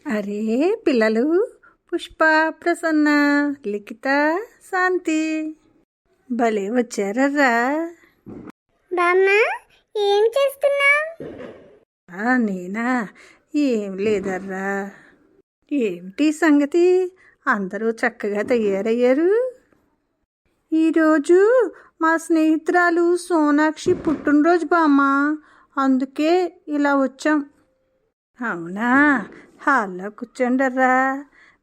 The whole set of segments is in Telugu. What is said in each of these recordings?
అరే పిల్లలు, పుష్ప, ప్రసన్న, లిఖిత, శాంతి భలే వచ్చారర్రా. బామ్మ, ఏం చేస్తున్నావు? నేనా? ఏం లేదర్రా. ఏమిటి సంగతి? అందరూ చక్కగా తయారయ్యారు. ఈరోజు మా స్నేహితురాలు సోనాక్షి పుట్టినరోజు బామ్మ, అందుకే ఇలా వచ్చాం. అవునా? హాల్లో కూర్చోండర్రా,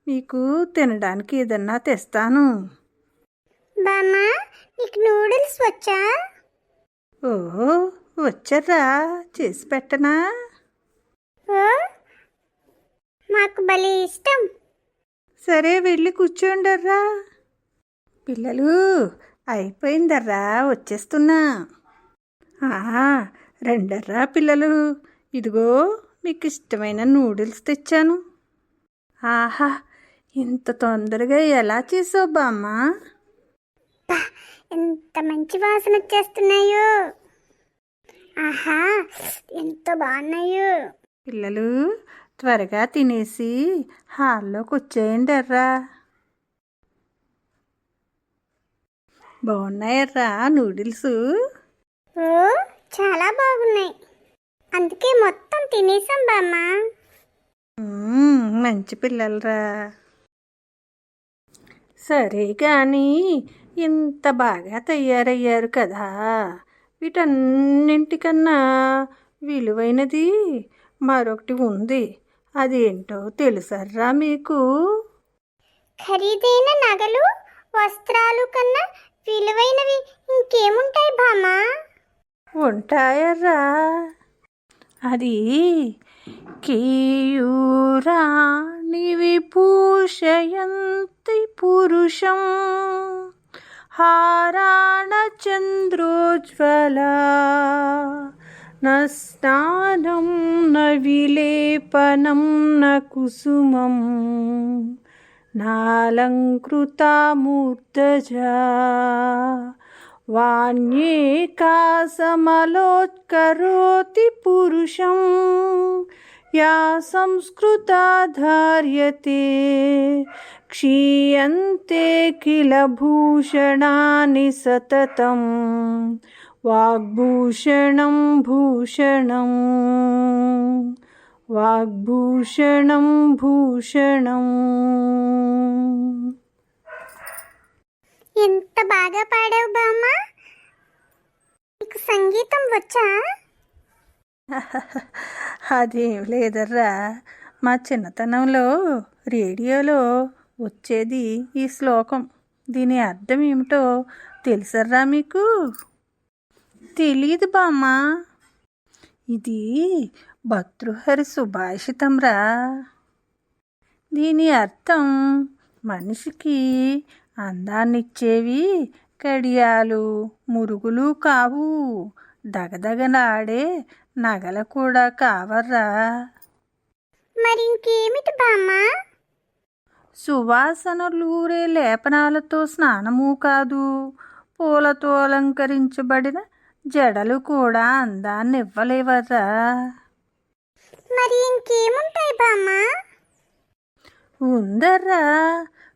మీకు తినడానికి ఏదన్నా తెస్తాను. బామ్మ, నీకు నూడిల్స్ వచ్చా? ఓహో, వచ్చర్రా, చేసి పెట్టనా? ఓ, మాకు భలే ఇష్టం. సరే, వెళ్ళి కూర్చోండర్రా. పిల్లలు, అయిపోయిందర్రా, వచ్చేస్తున్నా. రండర్రా పిల్లలు, ఇదిగో మీకు ఇష్టమైన నూడిల్స్ తెచ్చాను. ఆహా, ఇంత తొందరగా ఎలా చేసావు బామ్మ? ఎంత మంచి వాసన వచ్చేస్తున్నాయో. ఆహా, ఎంత బాగున్నాయో. పిల్లలు, త్వరగా తినేసి హాల్లోకి వచ్చేయండి ఎర్రా. బాగున్నాయర్రా నూడిల్స్? ఓ, చాలా బాగున్నాయి. అందుకే మొత్తం తినేసాం బామ్మ. మంచి పిల్లలరా. సరే కానీ ఇంత బాగా తయారయ్యారు కదా, వీటన్నింటికన్నా విలువైనది మరొకటి ఉంది. అదేంటో తెలుసర్రా మీకు? ఖరీదైన నగలు, వస్త్రాలు కన్నా విలువైనవి ఇంకేముంటాయి బామ్మ? ఉంటాయర్రా. అది కేయూరాణి విభూషయంతి పురుషం హారాణ చంద్రోజ్వలా న స్నానం న విలేపనం న కుసుమం నాలంకృతా మూర్ధజా వాణ్యేకాసమలోత్కరోతి పురుషం యా సంస్కృతా ధార్యతే క్షీయంతే కిల భూషణాని సతతం వాగ్భూషణం భూషణం వాగ్భూషణం భూషణం. ఎంత బాగా పాడావు బామ్మ. నీకు సంగీతం వచ్చా? అదేం లేదర్రా, మా చిన్నతనంలో రేడియోలో వచ్చేది ఈ శ్లోకం. దీని అర్థం ఏమిటో తెలుసర్రా మీకు? తెలీదు బామ్మ. ఇది భర్తృహరి సుభాషితంరా. దీని అర్థం మనిషికి అందాన్నిచ్చేవి కడియాలు, మురుగులు కావు, దగదగలాడే నగలు కూడా కావర్రా. మరి ఇంకేమిటి బామ్మ? సువాసనలూరే లేపనాలతో స్నానము కాదు, పూలతో అలంకరించబడిన జడలు కూడా అందాన్ని ఇవ్వలేవర్రా. మరి ఇంకేముంటాయి బామ్మ? ఉందర్రా.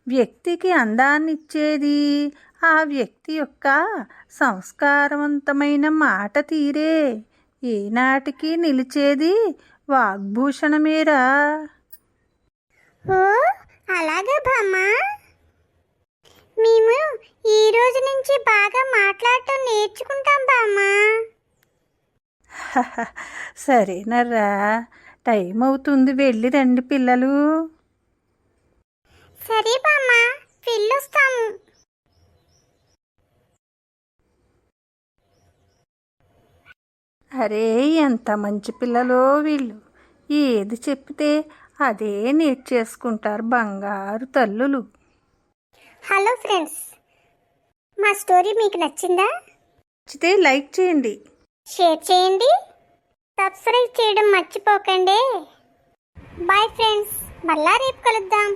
వ్యక్తికి అందాన్నిచ్చేది ఆ వ్యక్తి యొక్క సంస్కారవంతమైన మాట తీరే. ఏనాటికి నిలిచేది వాగ్భూషణమేరా. ఓ, అలాగా బామ్మ. మేము ఈ రోజు నుంచి బాగా మాట్లాడటం నేర్చుకుంటాం బామ్మ. సరేనర్రా, టైం అవుతుంది, వెళ్ళి రండి పిల్లలు. సరే బామ్మ, వెళ్ళొస్తాము. అరే, ఎంత మంచి పిల్లలో వీళ్ళు. ఏది చెప్తే అదే నేర్చేసుకుంటారు, బంగారు తల్లులు. హలో ఫ్రెండ్స్, మా స్టోరీ మీకు నచ్చిందా? నచ్చితే లైక్ చేయండి, షేర్ చేయండి, సబ్స్క్రైబ్ చేయడం మర్చిపోకండి. బాయ్ ఫ్రెండ్స్, మళ్ళా రేపు కలుద్దాం.